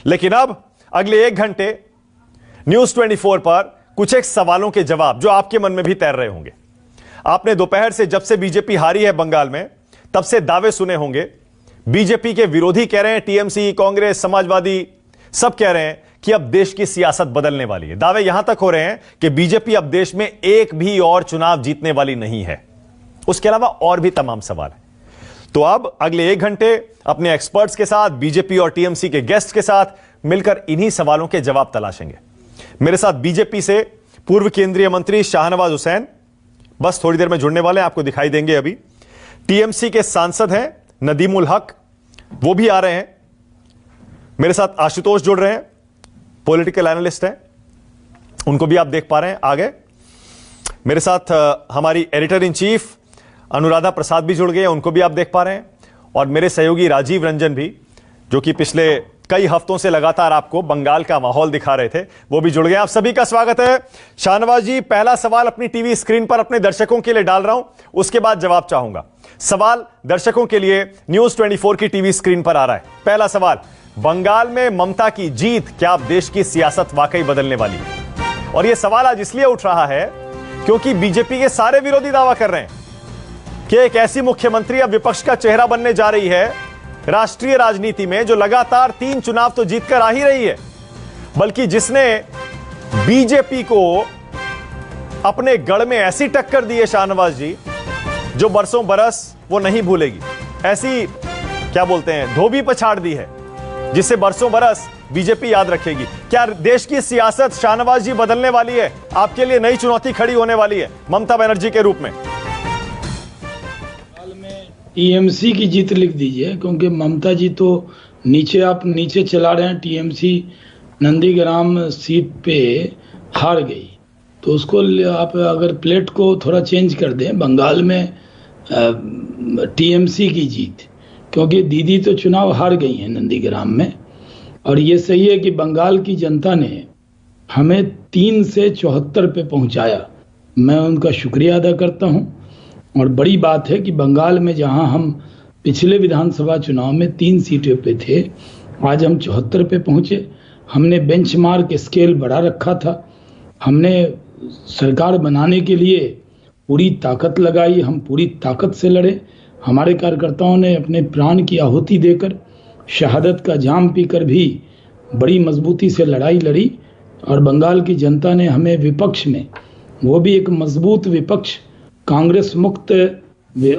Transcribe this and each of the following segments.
लेकिन अब अगले 1 घंटे न्यूज 24 पर कुछ एक सवालों के जवाब जो आपके मन में भी तैर रहे होंगे। आपने दोपहर से, जब से बीजेपी हारी है बंगाल में, तब से दावे सुने होंगे। बीजेपी के विरोधी कह रहे हैं, टीएमसी, कांग्रेस, समाजवादी सब कह रहे हैं कि अब देश की सियासत बदलने वाली है। दावे यहां तक हो रहे हैं कि बीजेपी अब देश में एक भी और चुनाव जीतने वाली नहीं है। उसके अलावा और भी तमाम सवाल है। तो अब अगले 1 घंटे अपने एक्सपर्ट्स के साथ, बीजेपी और टीएमसी के गेस्ट के साथ मिलकर इन्हीं सवालों के जवाब तलाशेंगे। मेरे साथ बीजेपी से पूर्व केंद्रीय मंत्री शाहनवाज हुसैन बस थोड़ी देर में जुड़ने वाले हैं, आपको दिखाई देंगे अभी। टीएमसी के सांसद हैं नदीमुल हक, वो भी आ रहे हैं। मेरे साथ आशुतोष जुड़ रहे हैं, पॉलिटिकल एनालिस्ट हैं, उनको भी आप देख पा रहे हैं आगे। मेरे साथ हमारी editor in chief Anuradha Prasad भी जुड़ गए हैं, उनको भी आप देख पा रहे हैं। और मेरे सहयोगी राजीव रंजन भी, जो कि पिछले कई हफ्तों से लगातार आपको बंगाल का माहौल दिखा रहे थे, वो भी जुड़ गए। आप सभी का स्वागत है। शाहनवाज जी, पहला सवाल अपनी टीवी स्क्रीन पर अपने दर्शकों के लिए डाल रहा हूं, उसके बाद जवाब चाहूंगा। सवाल दर्शकों के लिए न्यूज 24 की टीवी स्क्रीन पर आ रहा है। पहला सवाल, बंगाल में ममता की जीत क्या अब देश की सियासत वाकई बदलने वाली है? और यह सवाल आज इसलिए उठ रहा है क्योंकि बीजेपी के सारे विरोधी दावा कर रहे हैं कि एक ऐसी मुख्यमंत्री अब विपक्ष का चेहरा बनने जा रही है राष्ट्रीय राजनीति में, जो लगातार 3 चुनाव तो जीतकर आ ही रही है, बल्कि जिसने बीजेपी को अपने गढ़ में ऐसी टक्कर दी है शाहनवाज जी, जो बरसों बरस वो नहीं भूलेगी। ऐसी क्या बोलते हैं, धोबी पछाड़ दी है, जिसे बरसों बरस बीजेपी याद रखेगी। क्या देश की सियासत शाहनवाज जी बदलने वाली है? आपके लिए नई चुनौती खड़ी होने वाली है ममता बनर्जी के रूप में? टीएमसी की जीत लिख दीजिए, क्योंकि ममता जी तो आप नीचे चला रहे हैं। टीएमसी नंदीग्राम सीट पे हार गई, तो उसको आप अगर प्लेट को थोड़ा चेंज कर दें, बंगाल में टीएमसी की जीत, क्योंकि दीदी तो चुनाव हार गई हैं नंदीग्राम में। और ये सही है कि बंगाल की जनता ने हमें 3 से 74 पे पहुंचाया, मैं उनका शुक्रिया अदा करता हूं। और बड़ी बात है कि बंगाल में जहां हम पिछले विधानसभा चुनाव में 3 सीटों पे थे, आज हम 74 पे पहुंचे। हमने बेंचमार्क स्केल बढ़ा रखा था, हमने सरकार बनाने के लिए पूरी ताकत लगाई, हम पूरी ताकत से लड़े। हमारे कार्यकर्ताओं ने अपने प्राण की आहुति देकर, शहादत का जाम पीकर भी बड़ी मजबूती से लड़ाई लड़ी। और बंगाल की जनता ने हमें विपक्ष में, वो भी एक मजबूत विपक्ष, कांग्रेस मुक्त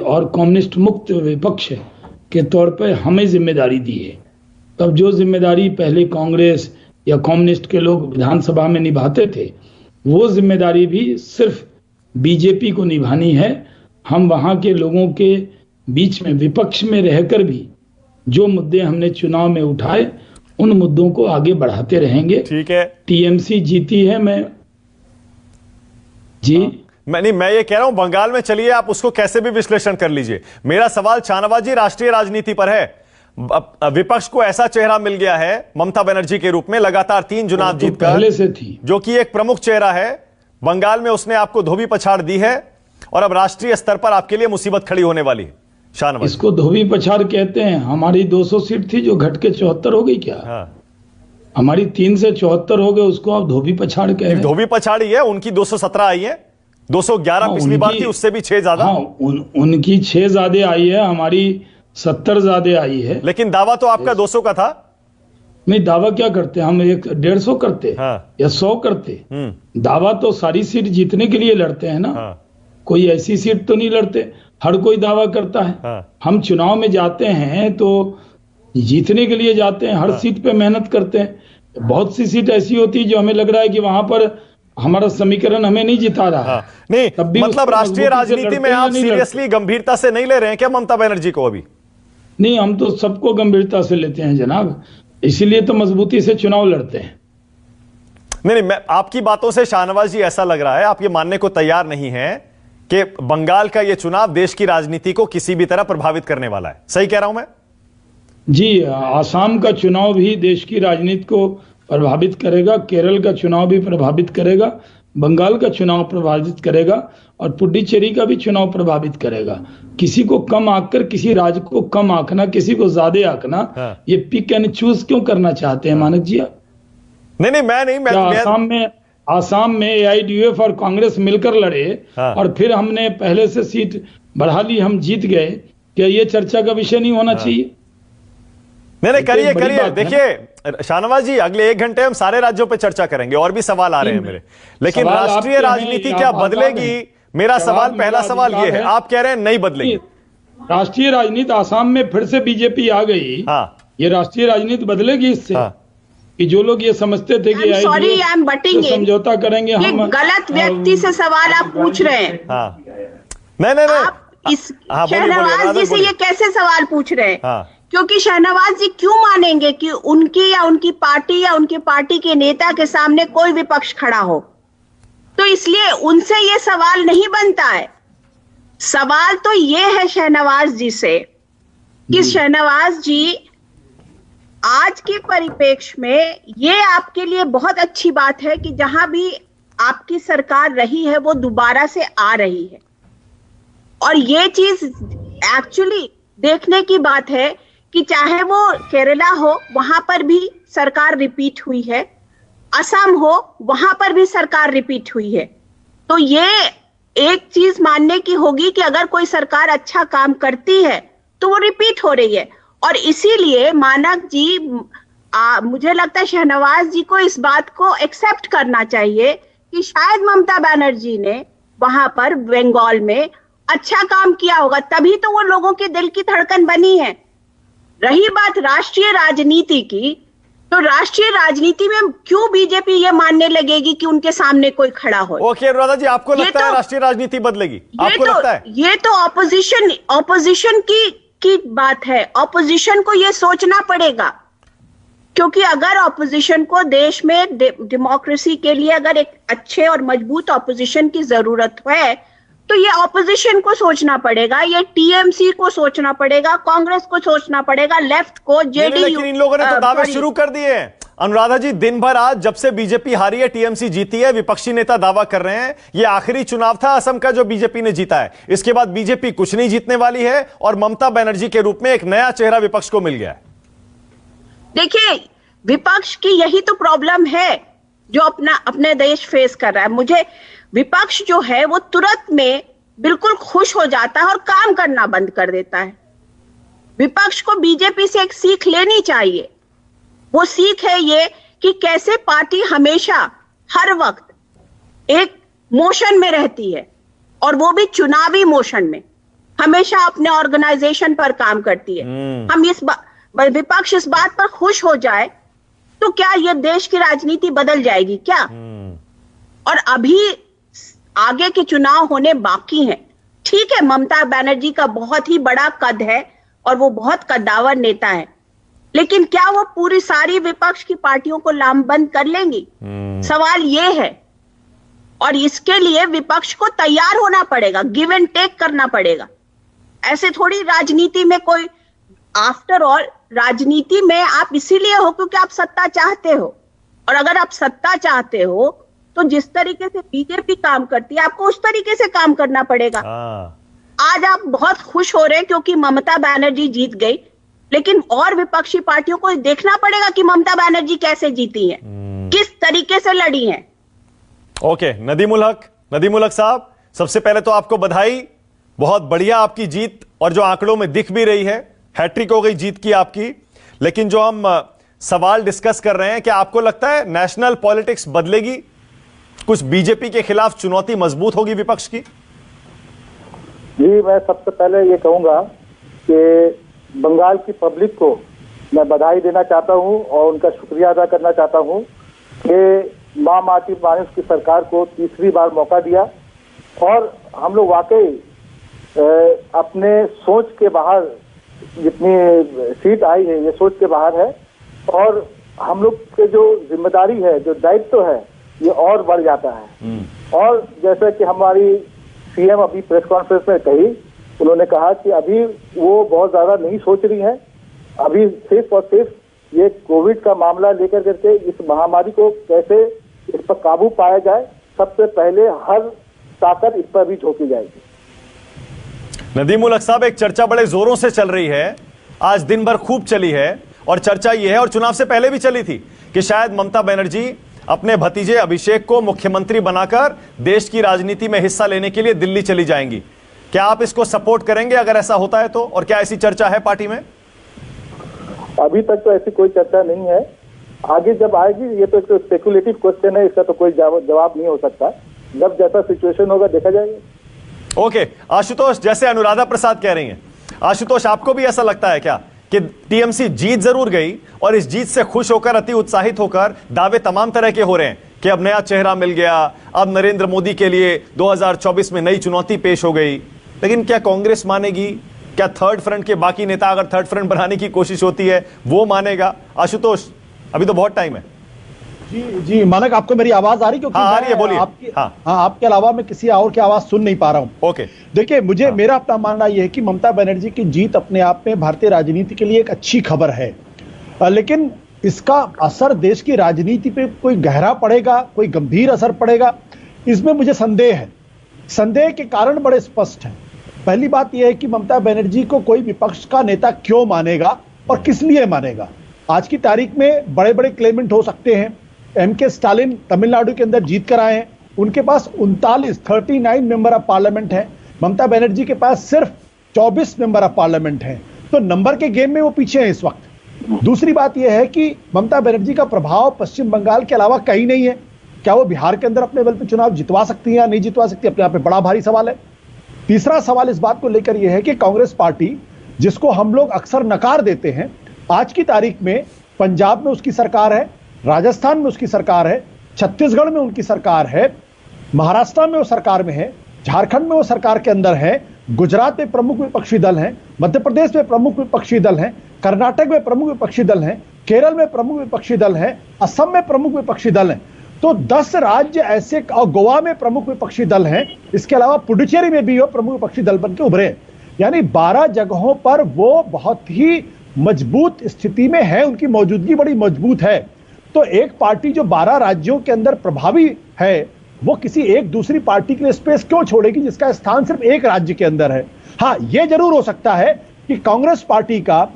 और कम्युनिस्ट मुक्त विपक्ष के तौर पर हमें जिम्मेदारी दी है। तब जो जिम्मेदारी पहले कांग्रेस या कम्युनिस्ट के लोग विधानसभा में निभाते थे, वो जिम्मेदारी भी सिर्फ बीजेपी को निभानी है। हम वहां के लोगों के बीच में विपक्ष में रहकर भी जो मुद्दे हमने चुनाव में उठाए, उन मुद्दों को आगे बढ़ाते रहेंगे। ठीक है, टीएमसी जीती है। मैं ये कह रहा हूं, बंगाल में चलिए आप उसको कैसे भी विश्लेषण कर लीजिए। मेरा सवाल शाहनवाज जी राष्ट्रीय राजनीति पर है। विपक्ष को ऐसा चेहरा मिल गया है ममता बनर्जी के रूप में, लगातार 3 चुनाव जीतकर, पहले से थी, जो कि एक प्रमुख चेहरा है बंगाल में। उसने आपको धोबी पछाड़ दी है और अब राष्ट्रीय स्तर पर आपके लिए मुसीबत खड़ी होने वाली है। शाहनवाज, इसको धोबी पछाड़ कहते हैं। हमारी 200 सीट थी जो घट के 74 हो गई क्या? हाँ। हमारी 3 से 74 हो गए, उसको आप धोबी पछाड़ कह रहे हैं। धोबी पछाड़ ही है। उनकी 217 आई है, 211 पिछली बार थी, उससे भी 6 ज्यादा। उनकी 6 ज्यादा आई है, हमारी 70 ज्यादा आई है। लेकिन दावा तो आपका 200 का था। नहीं, दावा क्या करते, हम 150 करते या 100 करते। दावा तो सारी सीट जीतने के लिए लड़ते हैं ना। कोई ऐसी सीट तो नहीं लड़ते, हर कोई दावा करता है। हम चुनाव में जाते हैं तो जीतने के लिए जाते हैं, हर सीट पे मेहनत करते हैं। बहुत सी सीट ऐसी होती है जो हमें लग रहा है कि वहां पर हमारा समीकरण हमें नहीं जिता रहा। नहीं, मतलब राष्ट्रीय राजनीति में आप सीरियसली गंभीरता से नहीं ले रहे हैं क्या ममता बनर्जी को अभी? नहीं, हम तो सबको गंभीरता से लेते हैं जनाब, इसीलिए तो मजबूती से चुनाव लड़ते हैं। नहीं, मैं आपकी बातों से शाहनवाज जी ऐसा लग रहा है आप ये मानने को तैयार नहीं है कि बंगाल का ये चुनाव देश की राजनीति को किसी भी तरह प्रभावित करने वाला है। सही कह रहा हूं मैं? जी, आसाम का चुनाव भी देश की राजनीति को प्रभावित करेगा, केरल का चुनाव भी प्रभावित करेगा, बंगाल का चुनाव प्रभावित करेगा और पुडुचेरी का भी चुनाव प्रभावित करेगा। किसी को कम आंककर किसी राज्य को कम आंकना, किसी को ज्यादा आंकना, ये पिक एंड चूज क्यों करना चाहते हैं मानक जी? नहीं, मैं नहीं, आसाम में AIDUF और कांग्रेस मिलकर लड़े और फिर हमने पहले से सीट बढ़ा ली, हम जीत गए, क्या ये चर्चा का विषय नहीं होना चाहिए? नहीं, करिए। देखिए शाहनवाज जी, अगले 1 घंटे हम सारे राज्यों पे चर्चा करेंगे, और भी सवाल आ रहे हैं मेरे, लेकिन राष्ट्रीय राजनीति क्या बदलेगी? मेरा सवाल, पहला सवाल ये है, आप कह रहे हैं नहीं बदलेगी। राष्ट्रीय राजनीति आसाम में फिर से बीजेपी आ गई, ये राष्ट्रीय राजनीति बदलेगी इससे? कि जो लोग ये समझते थे कि समझौता करेंगे, हम गलत व्यक्ति से सवाल आप पूछ रहे हैं। नहीं, आप इस शहनवाज जी से ये कैसे सवाल पूछ रहे हैं? क्योंकि शहनवाज जी क्यों मानेंगे कि उनकी या उनकी पार्टी या उनकी पार्टी के नेता के सामने कोई विपक्ष खड़ा हो? तो इसलिए उनसे ये सवाल नहीं बनता है। सवाल तो ये है शहनवाज जी से कि शहनवाज जी, आज के परिप्रेक्ष्य में ये आपके लिए बहुत अच्छी बात है कि जहां भी आपकी सरकार रही है वो दोबारा से आ रही है, और ये चीज एक्चुअली देखने की बात है कि चाहे वो केरला हो, वहां पर भी सरकार रिपीट हुई है, असम हो, वहां पर भी सरकार रिपीट हुई है। तो ये एक चीज मानने की होगी कि अगर कोई सरकार अच्छा काम करती है तो वो रिपीट हो रही है, और इसीलिए मानक जी, मुझे लगता है शहनवाज जी को इस बात को एक्सेप्ट करना चाहिए कि शायद ममता बनर्जी ने वहां पर बंगाल में अच्छा काम किया होगा, तभी तो वो लोगों के दिल की धड़कन बनी है। रही बात राष्ट्रीय राजनीति की, तो राष्ट्रीय राजनीति में क्यों बीजेपी ये मानने लगेगी कि उनके सामने कोई खड़ा हो? ओके अनुराधा जी, आपको लगता है राष्ट्रीय राजनीति बदलेगी? आपको लगता है? ये तो ऑपोजिशन की बात है। ऑपोजिशन को ये सोचना पड़ेगा, क्योंकि अगर ऑपोजिशन को देश में डेमोक्रेसी के लिए अगर एक अच्छे और मजबूत ऑपोजिशन की जरूरत है, तो ये ऑपोजिशन को सोचना पड़ेगा, ये TMC को सोचना पड़ेगा, कांग्रेस को सोचना पड़ेगा, लेफ्ट को, JDU। लेकिन इन लोगों ने तो दावे शुरू कर दिए हैं अनुराधा जी। दिन भर आज जब से बीजेपी हारी है, TMC जीती है, विपक्षी नेता दावा कर रहे हैं ये आखिरी चुनाव था असम का जो बीजेपी ने जीता है। इसके बाद बीजेपी कुछ नहीं जीतने वाली है, और ममता बनर्जी के रूप में एक नया चेहरा विपक्ष को मिल गया है। देखिए, विपक्ष की यही तो प्रॉब्लम है जो अपने देश फेस कर रहा है। मुझे विपक्ष जो है वो तुरंत में बिल्कुल खुश हो जाता है और काम करना बंद कर देता है। विपक्ष को बीजेपी से एक सीख लेनी चाहिए। वो सीख है ये कि कैसे पार्टी हमेशा हर वक्त एक मोशन में रहती है, और वो भी चुनावी मोशन में, हमेशा अपने ऑर्गेनाइजेशन पर काम करती है। हम विपक्ष इस बात पर खुश हो जाए तो क्या ये देश की राजनीति बदल जाएगी क्या? और अभी आगे के चुनाव होने बाकी हैं। ठीक है, ममता बनर्जी का बहुत ही बड़ा कद है और वो बहुत कद्दावर नेता है, लेकिन क्या वो पूरी सारी विपक्ष की पार्टियों को लामबंद कर लेंगी? सवाल ये है, और इसके लिए विपक्ष को तैयार होना पड़ेगा, गिव एंड टेक करना पड़ेगा। ऐसे थोड़ी राजनीति में कोई, आफ्टर ऑल राजनीति में आप इसीलिए हो क्योंकि आप सत्ता चाहते हो, और अगर आप सत्ता चाहते हो तो जिस तरीके से बीजेपी काम करती है आपको उस तरीके से काम करना पड़ेगा। आज आप बहुत खुश हो रहे हैं क्योंकि ममता बनर्जी जीत गई, लेकिन और विपक्षी पार्टियों को देखना पड़ेगा कि ममता बनर्जी कैसे जीती हैं, किस तरीके से लड़ी हैं। ओके, नदीमुल हक साहब, सबसे पहले तो आपको बधाई, बहुत बढ़िया आपकी जीत, और जो आंकड़ों में दिख भी रही है, हैट्रिक हो गई जीत की आपकी। लेकिन जो हम सवाल डिस्कस कर रहे हैं, क्या आपको लगता है नेशनल पॉलिटिक्स बदलेगी? कुछ बीजेपी के खिलाफ चुनौती मजबूत होगी विपक्ष की? जी, मैं सबसे पहले ये कहूंगा कि बंगाल की पब्लिक को मैं बधाई देना चाहता हूं और उनका शुक्रिया अदा करना चाहता हूं कि मार्क्सवादी मानस की सरकार को तीसरी बार मौका दिया, और हम लोग वाकई अपने सोच के बाहर, जितनी सीट आई है ये सोच के बाहर है, और हम लोग के जो जिम्मेदारी है, जो दायित्व है, ये और बढ़ जाता है। और जैसे कि हमारी CM अभी प्रेस कॉन्फ्रेंस में कही, उन्होंने कहा कि अभी वो बहुत ज्यादा नहीं सोच रही हैं, अभी सिर्फ और सिर्फ ये कोविड का मामला लेकर करके इस महामारी को कैसे इस पर काबू पाया जाए, सबसे पहले हर ताकत इस पर भी झोंकी जाएगी। नदीम उल हक साहब, एक चर्चा बड़े जोरों से चल रही है, आज दिन भर खूब चली है, और चर्चा यह है और चुनाव से पहले भी चली थी कि शायद ममता बनर्जी अपने भतीजे अभिषेक को मुख्यमंत्री बनाकर देश की राजनीति में हिस्सा लेने के लिए दिल्ली चली जाएंगी। क्या आप इसको सपोर्ट करेंगे अगर ऐसा होता है तो, और क्या ऐसी चर्चा है पार्टी में? अभी तक तो ऐसी कोई चर्चा नहीं है, आगे जब आएगी, ये तो एक स्पेकुलेटिव क्वेश्चन है, इसका तो कोई जवाब नहीं हो सकता, जब जैसा सिचुएशन होगा देखा जाएगा। ओके आशुतोष, जैसे अनुराधा प्रसाद कह रही हैं, आशुतोष आपको भी ऐसा लगता है क्या कि टीएमसी जीत जरूर गई और इस जीत से खुश होकर, अति उत्साहित होकर दावे तमाम तरह के हो रहे हैं कि अब नया चेहरा मिल गया, अब नरेंद्र मोदी के लिए 2024 में नई चुनौती पेश हो गई, लेकिन क्या कांग्रेस मानेगी? क्या थर्ड फ्रंट के बाकी नेता, अगर थर्ड फ्रंट बनाने की कोशिश होती है, वो मानेगा? आशुतोष, अभी तो बहुत टाइम है। जी मानक, आपको मेरी आवाज आ रही? क्योंकि आ रही है, बोलिए। आपके अलावा मैं किसी और की आवाज सुन नहीं पा रहा हूं। ओके, देखिए, मेरा अपना मानना यह है कि ममता बनर्जी की जीत अपने आप में भारतीय राजनीति के लिए एक अच्छी खबर है, लेकिन इसका असर देश की राजनीति पे कोई गहरा पड़ेगा, कोई गंभीर असर पड़ेगा, इसमें मुझे संदेह है। संदेह के कारण बड़े स्पष्ट हैं। पहली बात यह है कि ममता बनर्जी को कोई विपक्ष का नेता क्यों मानेगा और किस लिए मानेगा? आज की तारीख में बड़े बड़े क्लेमेंट हो सकते हैं। एमके स्टालिन तमिलनाडु के अंदर जीत कर आए हैं, उनके पास 39 मेंबर ऑफ पार्लियामेंट हैं। ममता बनर्जी के पास सिर्फ 24 मेंबर ऑफ पार्लियामेंट हैं, तो नंबर के गेम में वो पीछे हैं इस वक्त। दूसरी बात यह है कि ममता बनर्जी का प्रभाव पश्चिम बंगाल के अलावा कहीं नहीं है। क्या वो बिहार के अंदर अपने बल पर चुनाव जितवा सकती है या नहीं जितवा सकती, अपने आप में बड़ा भारी सवाल है। तीसरा सवाल इस बात को लेकर यह है कि कांग्रेस पार्टी, जिसको हम लोग अक्सर नकार देते हैं, आज की तारीख में पंजाब में उसकी सरकार है, राजस्थान में उसकी सरकार है, छत्तीसगढ़ में उनकी सरकार है, महाराष्ट्र में वो सरकार में है, झारखंड में वो सरकार के अंदर है, गुजरात में प्रमुख विपक्षी दल हैं, मध्य प्रदेश में प्रमुख विपक्षी दल हैं, कर्नाटक में प्रमुख विपक्षी दल हैं, केरल में प्रमुख विपक्षी दल हैं, असम में प्रमुख विपक्षी दल हैं। तो 10 राज्य ऐसे, और गोवा में प्रमुख विपक्षी दल हैं, इसके अलावा पुडुचेरी में भी वो प्रमुख विपक्षी दल बनकर उभरे। यानी 12 जगहों पर वो बहुत ही मजबूत स्थिति में है, उनकी मौजूदगी बड़ी मजबूत है। तो एक पार्टी जो 12 राज्यों के अंदर प्रभावी है, वो किसी एक दूसरी पार्टी के लिए स्पेस क्यों छोड़ेगी जिसका स्थान सिर्फ एक राज्य के अंदर है? हाँ, यह जरूर हो सकता है कि कांग्रेस पार्टी का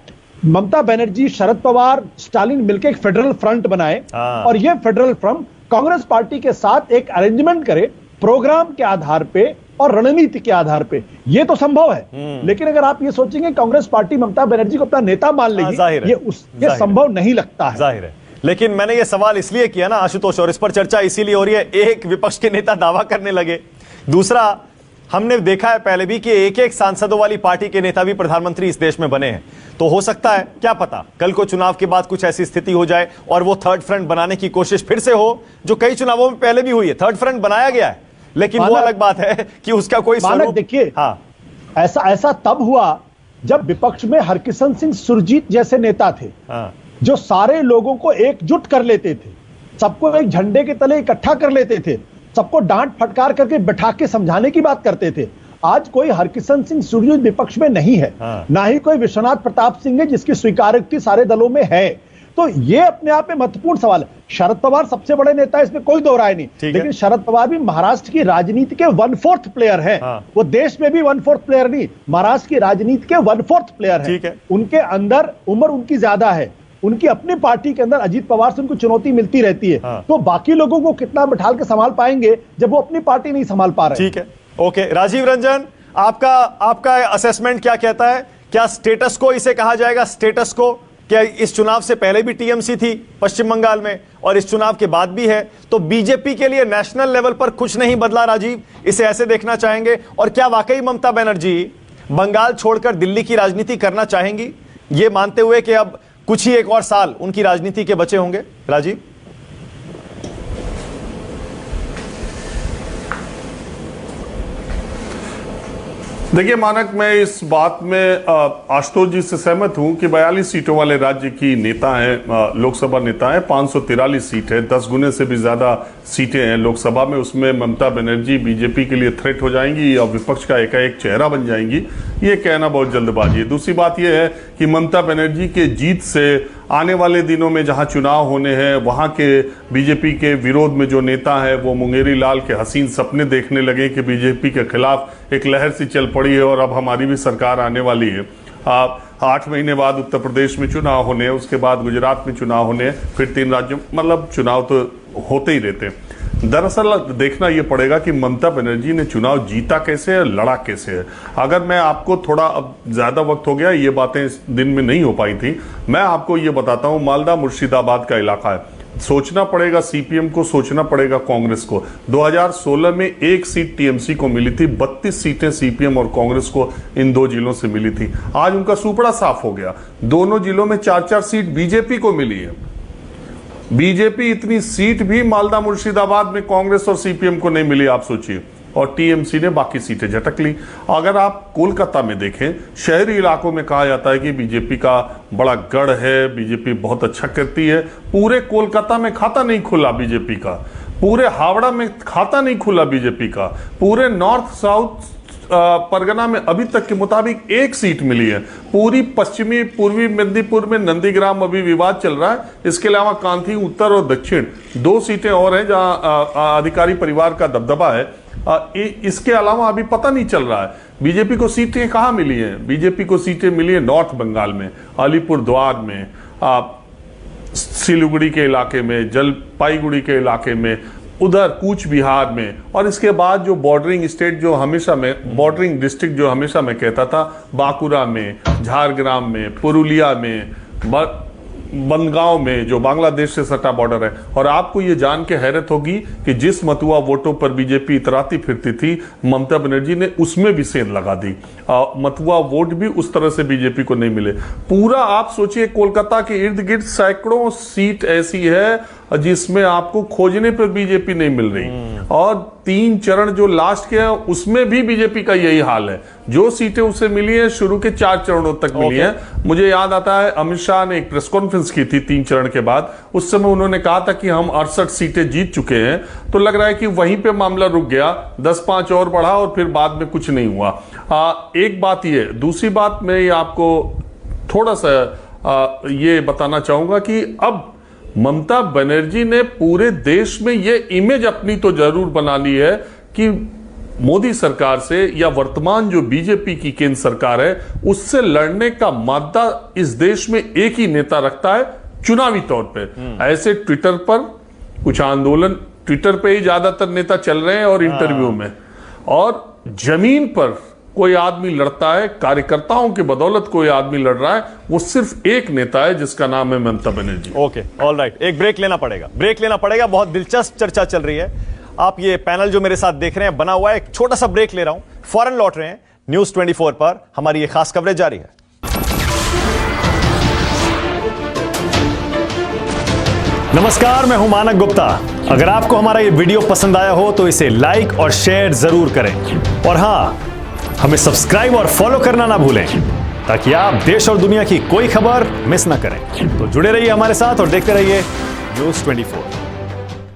ममता बनर्जी, शरद पवार, स्टालिन मिलकर एक फेडरल फ्रंट बनाए और यह फेडरल फ्रंट कांग्रेस पार्टी के साथ एक अरेंजमेंट करे प्रोग्राम के आधार पे और रणनीति के आधार पे। यह तो संभव है, लेकिन अगर आप ये सोचेंगे कांग्रेस पार्टी ममता बनर्जी को अपना नेता मान लेगी, ये संभव नहीं लगता है। जाहिर है, लेकिन मैंने ये सवाल इसलिए किया ना आशुतोष, और इस पर चर्चा इसीलिए हो रही है, एक विपक्ष के नेता दावा करने लगे, दूसरा हमने देखा है पहले भी कि एक एक सांसदों वाली पार्टी के नेता भी प्रधानमंत्री इस देश में बने हैं। तो हो सकता है, क्या पता, कल को चुनाव के बाद कुछ ऐसी स्थिति हो जाए और वो थर्ड फ्रंट बनाने की कोशिश फिर से हो, जो कई चुनावों में पहले भी हुई है। थर्ड फ्रंट बनाया गया है, लेकिन वो अलग बात है कि उसका कोई स्वरूप। देखिए, हाँ, ऐसा तब हुआ जब विपक्ष में हरकिशन सिंह सुरजीत जैसे नेता थे, जो सारे लोगों को एकजुट कर लेते थे, सबको एक झंडे के तले इकट्ठा कर लेते थे, सबको डांट फटकार करके बैठा के समझाने की बात करते थे। आज कोई हरकिशन सिंह सुरजीत विपक्ष में नहीं है, ना ही कोई विश्वनाथ प्रताप सिंह है जिसकी स्वीकार्यता सारे दलों में है। तो ये अपने आप में महत्वपूर्ण सवाल है। शरद पवार सबसे बड़े नेता, इसमें कोई दो राय नहीं, लेकिन शरद पवार भी महाराष्ट्र की राजनीति के 1/4 प्लेयर है। वो देश में भी 1/4 प्लेयर नहीं, महाराष्ट्र की राजनीति के 1/4 प्लेयर है। उनके अंदर उम्र उनकी ज्यादा है, उनकी अपनी पार्टी के अंदर अजीत पवार से उनको चुनौती मिलती रहती है। तो बाकी लोगों को कितना बिठाल के संभाल पाएंगे जब वो अपनी पार्टी नहीं संभाल पा रहे? ठीक है, ओके। राजीव रंजन, आपका असेसमेंट क्या कहता है? क्या स्टेटस को इसे कहा जाएगा? स्टेटस को क्या इस चुनाव से पहले भी टीएमसी थी पश्चिम बंगाल में और इस चुनाव के बाद भी है, तो बीजेपी के लिए नेशनल लेवल पर कुछ नहीं बदला? राजीव, इसे ऐसे देखना चाहेंगे? और क्या वाकई ममता बनर्जी बंगाल छोड़कर दिल्ली की राजनीति करना चाहेंगी, ये मानते हुए कि अब कुछ ही एक और साल उनकी राजनीति के बचे होंगे? राजीव, देखिए मानक, मैं इस बात में आशुतोष जी से सहमत हूं कि 42 सीटों वाले राज्य की नेता हैं, लोकसभा नेता हैं, 543 सीट है, 10 गुने से भी ज्यादा सीटें हैं लोकसभा में। उसमें ममता बनर्जी बीजेपी के लिए थ्रेट हो जाएंगी और विपक्ष का एकाएक चेहरा बन जाएंगी, ये कहना बहुत जल्दबाजी है। दूसरी बात यह है कि ममता बनर्जी के जीत से आने वाले दिनों में जहां चुनाव होने हैं वहां के बीजेपी के विरोध में जो नेता है वो मुंगेरी लाल के हसीन सपने देखने लगे कि बीजेपी के खिलाफ एक लहर सी चल पड़ी है और अब हमारी भी सरकार आने वाली है। 8 महीने बाद उत्तर प्रदेश में चुनाव होने हैं, उसके बाद गुजरात में चुनाव होने हैं, फिर 3 राज्यों, मतलब चुनाव तो होते ही रहते हैं। दरअसल देखना यह पड़ेगा कि ममता बनर्जी ने चुनाव जीता कैसे है, लड़ा कैसे है। अगर मैं आपको थोड़ा, अब ज्यादा वक्त हो गया, ये बातें इस दिन में नहीं हो पाई थी, मैं आपको ये बताता हूं, मालदा मुर्शिदाबाद का इलाका है। सोचना पड़ेगा सीपीएम को, सोचना पड़ेगा कांग्रेस को। 2016 में 1 सीट टीएमसी को मिली थी, 32 सीटें सीपीएम और कांग्रेस को इन 2 जिलों से मिली थी। आज उनका सुपड़ा साफ हो गया, दोनों जिलों में 4-4 सीट बीजेपी को मिली है। बीजेपी इतनी सीट भी मालदा मुर्शिदाबाद में कांग्रेस और सीपीएम को नहीं मिली, आप सोचिए, और टीएमसी ने बाकी सीटें झटक ली। अगर आप कोलकाता में देखें, शहरी इलाकों में कहा जाता है कि बीजेपी का बड़ा गढ़ है, बीजेपी बहुत अच्छा करती है। पूरे कोलकाता में खाता नहीं खुला बीजेपी का, पूरे हावड़ा में खाता नहीं खुला बीजेपी का, पूरे नॉर्थ साउथ परगना में अभी तक के मुताबिक 1 सीट मिली है। पूरी पश्चिमी पूर्वी मेदिनीपुर में नंदीग्राम अभी विवाद चल रहा है। इसके अलावा कांथी उत्तर और दक्षिण 2 सीटें और हैं जहां अधिकारी परिवार का दबदबा है। इसके अलावा अभी पता नहीं चल रहा है बीजेपी को सीटें कहां मिली हैं। बीजेपी को सीटें मिली है नॉर्थ बंगाल में, अलीपुर द्वार में, सिलीगुड़ी के इलाके में, जलपाईगुड़ी के इलाके में, उधर कूच बिहार में, और इसके बाद जो बॉर्डरिंग स्टेट जो हमेशा में, बॉर्डरिंग डिस्ट्रिक्ट जो हमेशा मैं कहता था, बांकुरा में, झारग्राम में, पुरुलिया में, बनगांव में जो बांग्लादेश से सटा बॉर्डर है। और आपको ये जान के हैरत होगी कि जिस मतुआ वोटों पर बीजेपी इतराती फिरती थी, ममता बनर्जी ने उसमें भी सेंध लगा दी। मतुआ वोट भी उस तरह से बीजेपी को नहीं मिले। पूरा आप सोचिए कोलकाता के इर्द गिर्द सैकड़ों सीट ऐसी है जिसमें आपको खोजने पर बीजेपी नहीं मिल रही, और 3 चरण जो लास्ट के हैं उसमें भी बीजेपी का यही हाल है। जो सीटें उसे मिली है शुरू के 4 चरणों तक मिली हैं। मुझे याद आता है अमित शाह ने एक प्रेस कॉन्फ्रेंस की थी 3 चरण के बाद, उस समय उन्होंने कहा था कि हम 68 सीटें जीत चुके हैं। तो लग रहा है कि वहीं पे मामला रुक गया, 10-5 और बढ़ा और फिर बाद में कुछ नहीं हुआ। एक बात ये, दूसरी बात मैं ये आपको थोड़ा सा ये बताना चाहूंगा कि अब ममता बनर्जी ने पूरे देश में ये इमेज अपनी तो जरूर बना ली है कि मोदी सरकार से, या वर्तमान जो बीजेपी की केंद्र सरकार है, उससे लड़ने का मादा इस देश में एक ही नेता रखता है चुनावी तौर पे। ऐसे ट्विटर पर कुछ आंदोलन, ट्विटर पे ही ज्यादातर नेता चल रहे हैं और इंटरव्यू में, और जमीन पर कोई आदमी लड़ता है, कार्यकर्ताओं की बदौलत कोई आदमी लड़ रहा है, वो सिर्फ एक नेता है जिसका नाम है Mamata Banerjee. Okay, all right, एक ब्रेक लेना पड़ेगा। बहुत दिलचस्प चर्चा चल रही है। आप ये पैनल जो मेरे साथ देख रहे हैं बना हुआ है, एक छोटा सा ब्रेक ले रहा हूं, फौरन लौट रहे हैं। न्यूज़ 24 पर हमारी ये खास कवरेज जारी है। नमस्कार, मैं हूं मानक गुप्ता। अगर आपको हमारा ये वीडियो पसंद आया हो तो इसे लाइक और शेयर जरूर करें, और हां, हमें सब्सक्राइब और फॉलो करना ना भूलें ताकि आप देश और दुनिया की कोई खबर मिस ना करें। तो जुड़े रहिए हमारे साथ और देखते रहिए न्यूज़ 24।